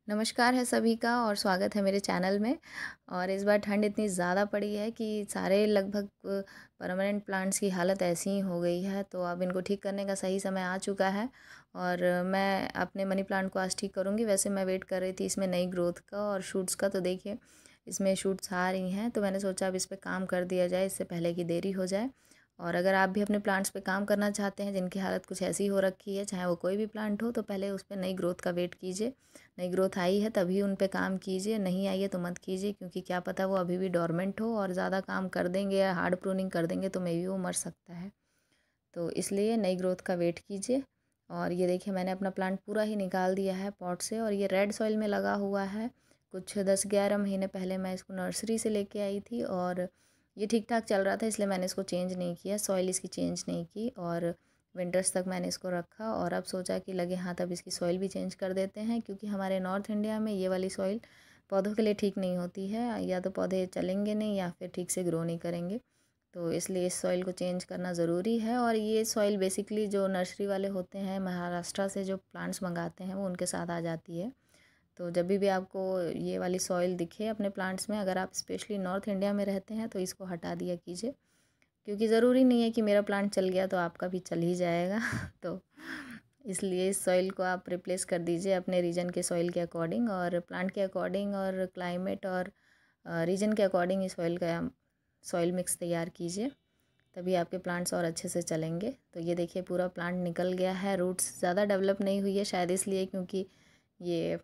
नमस्कार है सभी का और स्वागत है मेरे चैनल में। और इस बार ठंड इतनी ज़्यादा पड़ी है कि सारे लगभग परमानेंट प्लांट्स की हालत ऐसी ही हो गई है, तो अब इनको ठीक करने का सही समय आ चुका है। और मैं अपने मनी प्लांट को आज ठीक करूँगी। वैसे मैं वेट कर रही थी इसमें नई ग्रोथ का और शूट्स का, तो देखिए इसमें शूट्स आ रही हैं, तो मैंने सोचा अब इस पर काम कर दिया जाए इससे पहले कि देरी हो जाए। और अगर आप भी अपने प्लांट्स पे काम करना चाहते हैं जिनकी हालत कुछ ऐसी हो रखी है, चाहे वो कोई भी प्लांट हो, तो पहले उस पर नई ग्रोथ का वेट कीजिए। नई ग्रोथ आई है तभी उन पे काम कीजिए, नहीं आई है तो मत कीजिए, क्योंकि क्या पता वो अभी भी डोरमेंट हो और ज़्यादा काम कर देंगे या हार्ड प्रूनिंग कर देंगे तो मे बी वो मर सकता है। तो इसलिए नई ग्रोथ का वेट कीजिए। और ये देखिए मैंने अपना प्लांट पूरा ही निकाल दिया है पॉट से, और ये रेड सॉइल में लगा हुआ है। कुछ 10-11 महीने पहले मैं इसको नर्सरी से लेके आई थी और ये ठीक ठाक चल रहा था, इसलिए मैंने इसको चेंज नहीं किया, सॉइल इसकी चेंज नहीं की। और विंटर्स तक मैंने इसको रखा और अब सोचा कि लगे हाथ अब इसकी सॉइल भी चेंज कर देते हैं, क्योंकि हमारे नॉर्थ इंडिया में ये वाली सॉइल पौधों के लिए ठीक नहीं होती है, या तो पौधे चलेंगे नहीं या फिर ठीक से ग्रो नहीं करेंगे। तो इसलिए इस सॉइल को चेंज करना ज़रूरी है। और ये सॉइल बेसिकली जो नर्सरी वाले होते हैं महाराष्ट्र से जो प्लांट्स मंगाते हैं वो उनके साथ आ जाती है। तो जब भी आपको ये वाली सॉइल दिखे अपने प्लांट्स में, अगर आप स्पेशली नॉर्थ इंडिया में रहते हैं तो इसको हटा दिया कीजिए, क्योंकि ज़रूरी नहीं है कि मेरा प्लांट चल गया तो आपका भी चल ही जाएगा। तो इसलिए इस सॉइल को आप रिप्लेस कर दीजिए अपने रीजन के सॉइल के अकॉर्डिंग और प्लांट के अकॉर्डिंग और क्लाइमेट और रीजन के अकॉर्डिंग इस सॉइल मिक्स तैयार कीजिए, तभी आपके प्लांट्स और अच्छे से चलेंगे। तो ये देखिए पूरा प्लांट निकल गया है, रूट्स ज़्यादा डेवलप नहीं हुई है शायद इसलिए क्योंकि ये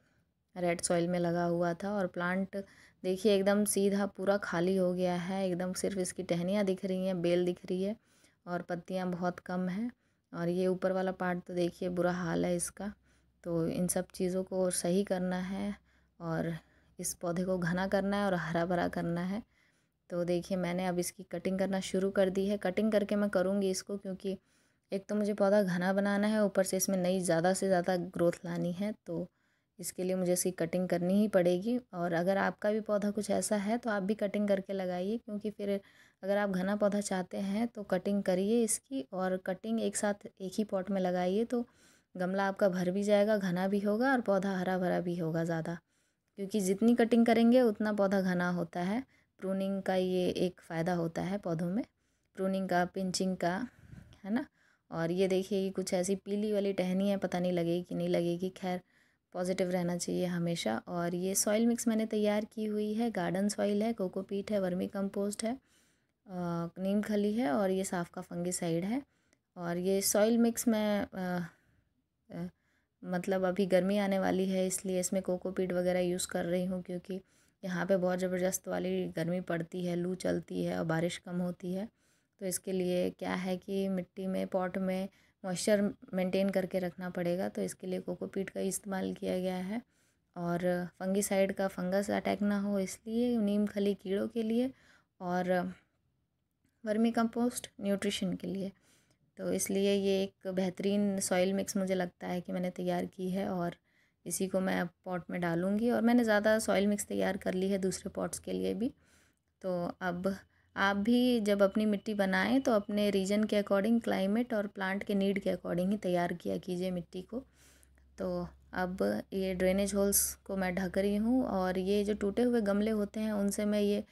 रेड सॉइल में लगा हुआ था। और प्लांट देखिए एकदम सीधा पूरा खाली हो गया है, एकदम सिर्फ इसकी टहनियाँ दिख रही हैं, बेल दिख रही है और पत्तियाँ बहुत कम हैं। और ये ऊपर वाला पार्ट तो देखिए बुरा हाल है इसका। तो इन सब चीज़ों को सही करना है और इस पौधे को घना करना है और हरा भरा करना है। तो देखिए मैंने अब इसकी कटिंग करना शुरू कर दी है। कटिंग करके मैं करूँगी इसको, क्योंकि एक तो मुझे पौधा घना बनाना है, ऊपर से इसमें नई ज़्यादा से ज़्यादा ग्रोथ लानी है, तो इसके लिए मुझे इसकी कटिंग करनी ही पड़ेगी। और अगर आपका भी पौधा कुछ ऐसा है तो आप भी कटिंग करके लगाइए, क्योंकि फिर अगर आप घना पौधा चाहते हैं तो कटिंग करिए इसकी, और कटिंग एक साथ एक ही पॉट में लगाइए तो गमला आपका भर भी जाएगा, घना भी होगा और पौधा हरा भरा भी होगा ज़्यादा, क्योंकि जितनी कटिंग करेंगे उतना पौधा घना होता है। प्रूनिंग का ये एक फ़ायदा होता है पौधों में, प्रूनिंग का, पिंचिंग का, है ना। और ये देखिए ये कुछ ऐसी पीली वाली टहनी है, पता नहीं लगेगी कि नहीं लगेगी, खैर पॉजिटिव रहना चाहिए हमेशा। और ये सॉइल मिक्स मैंने तैयार की हुई है, गार्डन सॉइल है, कोकोपीट है, वर्मी कंपोस्ट है, नीम खली है और ये साफ का फंगिसाइड है। और ये सॉइल मिक्स मैं मतलब अभी गर्मी आने वाली है इसलिए इसमें कोकोपीट वगैरह यूज़ कर रही हूँ, क्योंकि यहाँ पे बहुत ज़बरदस्त वाली गर्मी पड़ती है, लू चलती है और बारिश कम होती है। तो इसके लिए क्या है कि मिट्टी में पॉट में मॉइस्चर मेंटेन करके रखना पड़ेगा, तो इसके लिए कोकोपीट का इस्तेमाल किया गया है। और फंगिसाइड का फंगस अटैक ना हो इसलिए, नीम खली कीड़ों के लिए, और वर्मी कंपोस्ट न्यूट्रिशन के लिए। तो इसलिए ये एक बेहतरीन सॉइल मिक्स मुझे लगता है कि मैंने तैयार की है, और इसी को मैं अब पॉट में डालूँगी। और मैंने ज़्यादा सॉइल मिक्स तैयार कर ली है दूसरे पॉट्स के लिए भी। तो अब आप भी जब अपनी मिट्टी बनाएं तो अपने रीजन के अकॉर्डिंग, क्लाइमेट और प्लांट के नीड के अकॉर्डिंग ही तैयार किया कीजिए मिट्टी को। तो अब ये ड्रेनेज होल्स को मैं ढक रही हूँ, और ये जो टूटे हुए गमले होते हैं उनसे मैं ये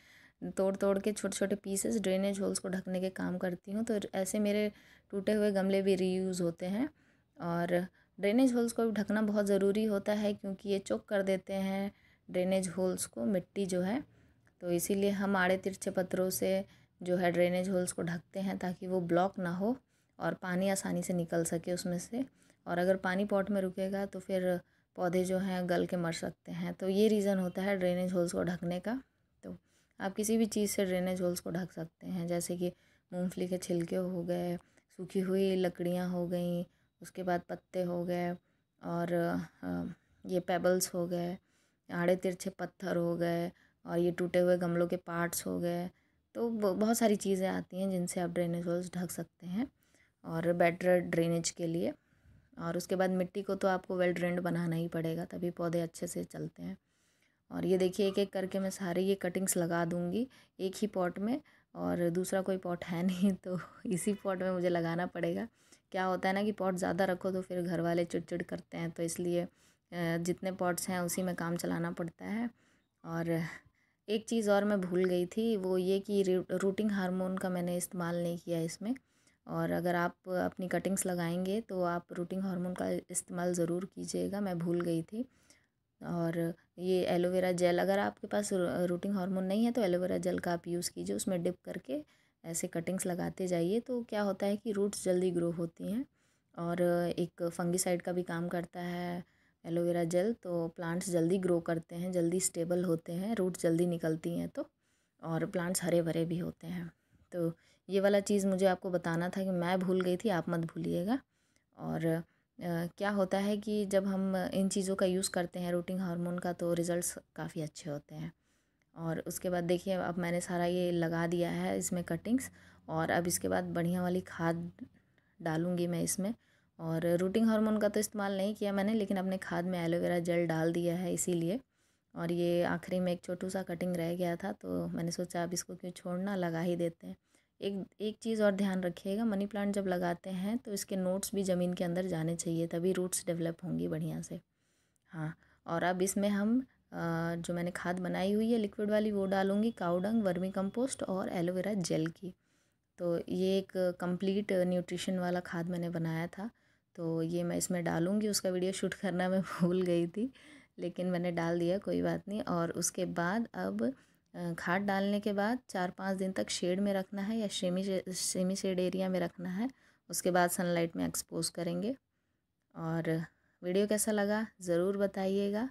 तोड़ तोड़ के छोटे छोटे पीसेस ड्रेनेज होल्स को ढकने के काम करती हूँ। तो ऐसे मेरे टूटे हुए गमले भी रीयूज़ होते हैं। और ड्रेनेज होल्स को भी ढकना बहुत ज़रूरी होता है, क्योंकि ये चोक कर देते हैं ड्रेनेज होल्स को, मिट्टी जो है। तो इसीलिए हम आड़े तिरछे पत्थरों से जो है ड्रेनेज होल्स को ढकते हैं, ताकि वो ब्लॉक ना हो और पानी आसानी से निकल सके उसमें से। और अगर पानी पॉट में रुकेगा तो फिर पौधे जो हैं गल के मर सकते हैं। तो ये रीज़न होता है ड्रेनेज होल्स को ढकने का। तो आप किसी भी चीज़ से ड्रेनेज होल्स को ढक सकते हैं, जैसे कि मूंगफली के छिलके हो गए, सूखी हुई लकड़ियाँ हो गई, उसके बाद पत्ते हो गए, और ये पेबल्स हो गए, आड़े तिरछे पत्थर हो गए, और ये टूटे हुए गमलों के पार्ट्स हो गए। तो बहुत सारी चीज़ें आती हैं जिनसे आप ड्रेनेज होल्स ढक सकते हैं और बेटर ड्रेनेज के लिए। और उसके बाद मिट्टी को तो आपको वेल ड्रेन्ड बनाना ही पड़ेगा, तभी पौधे अच्छे से चलते हैं। और ये देखिए एक एक करके मैं सारे ये कटिंग्स लगा दूँगी एक ही पॉट में, और दूसरा कोई पॉट है नहीं तो इसी पॉट में मुझे लगाना पड़ेगा। क्या होता है ना कि पॉट ज़्यादा रखो तो फिर घर वाले चिड़चिड़ करते हैं, तो इसलिए जितने पॉट्स हैं उसी में काम चलाना पड़ता है। और एक चीज़ और मैं भूल गई थी, वो ये कि रूटिंग हार्मोन का मैंने इस्तेमाल नहीं किया इसमें। और अगर आप अपनी कटिंग्स लगाएंगे तो आप रूटिंग हार्मोन का इस्तेमाल ज़रूर कीजिएगा, मैं भूल गई थी। और ये एलोवेरा जेल, अगर आपके पास रूटिंग हार्मोन नहीं है तो एलोवेरा जेल का आप यूज़ कीजिए, उसमें डिप करके ऐसे कटिंग्स लगाते जाइए। तो क्या होता है कि रूट्स जल्दी ग्रो होती हैं। और एक फंगीसाइड का भी काम करता है एलोवेरा जेल, तो प्लांट्स जल्दी ग्रो करते हैं, जल्दी स्टेबल होते हैं, रूट्स जल्दी निकलती हैं तो, और प्लांट्स हरे भरे भी होते हैं। तो ये वाला चीज़ मुझे आपको बताना था कि मैं भूल गई थी, आप मत भूलिएगा। और क्या होता है कि जब हम इन चीज़ों का यूज़ करते हैं रूटिंग हार्मोन का, तो रिज़ल्ट्स काफ़ी अच्छे होते हैं। और उसके बाद देखिए, अब मैंने सारा ये लगा दिया है इसमें कटिंग्स, और अब इसके बाद बढ़िया वाली खाद डालूँगी मैं इसमें। और रूटिंग हार्मोन का तो इस्तेमाल नहीं किया मैंने, लेकिन अपने खाद में एलोवेरा जेल डाल दिया है इसीलिए। और ये आखिरी में एक छोटू सा कटिंग रह गया था, तो मैंने सोचा अब इसको क्यों छोड़ना, लगा ही देते हैं। एक एक चीज़ और ध्यान रखिएगा, मनी प्लांट जब लगाते हैं तो इसके नोट्स भी ज़मीन के अंदर जाने चाहिए, तभी रूट्स डेवलप होंगी बढ़िया से। हाँ, और अब इसमें हम जो मैंने खाद बनाई हुई है लिक्विड वाली, वो डालूँगी, काऊ डंग, वर्मी कंपोस्ट और एलोवेरा जेल की। तो ये एक कंप्लीट न्यूट्रिशन वाला खाद मैंने बनाया था, तो ये मैं इसमें डालूँगी। उसका वीडियो शूट करना मैं भूल गई थी, लेकिन मैंने डाल दिया, कोई बात नहीं। और उसके बाद अब खाद डालने के बाद 4-5 दिन तक शेड में रखना है, या सेमी शेड एरिया में रखना है। उसके बाद सनलाइट में एक्सपोज करेंगे। और वीडियो कैसा लगा ज़रूर बताइएगा,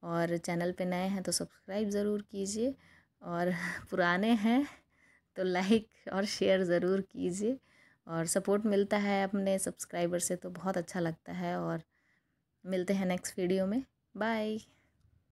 और चैनल पे नए हैं तो सब्सक्राइब ज़रूर कीजिए, और पुराने हैं तो लाइक और शेयर ज़रूर कीजिए। और सपोर्ट मिलता है अपने सब्सक्राइबर से तो बहुत अच्छा लगता है। और मिलते हैं नेक्स्ट वीडियो में। बाय।